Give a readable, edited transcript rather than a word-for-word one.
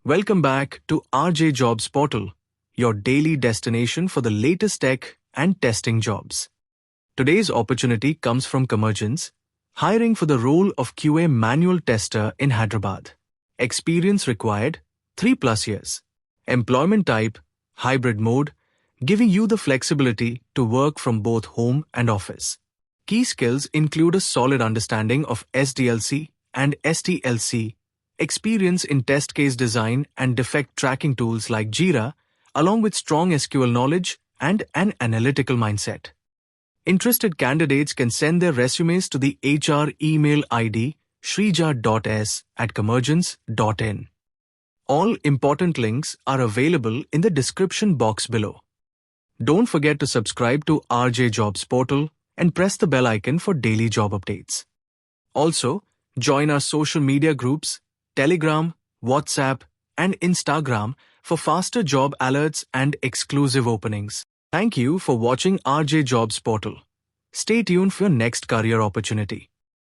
Welcome back to RJ Jobs Portal, your daily destination for the latest tech and testing jobs. Today's opportunity comes from Commergence, hiring for the role of QA manual tester in Hyderabad. Experience required 3+ years. Employment type hybrid mode, giving you the flexibility to work from both home and office. Key skills include a solid understanding of SDLC and STLC, experience in test case design and defect tracking tools like JIRA, along with strong SQL knowledge and an analytical mindset. Interested candidates can send their resumes to the HR email ID shrija.s@commergence.in. All important links are available in the description box below. Don't forget to subscribe to RJ Jobs Portal and press the bell icon for daily job updates. Also, join our social media groups, Telegram, WhatsApp, and Instagram for faster job alerts and exclusive openings. Thank you for watching RJ Jobs Portal. Stay tuned for your next career opportunity.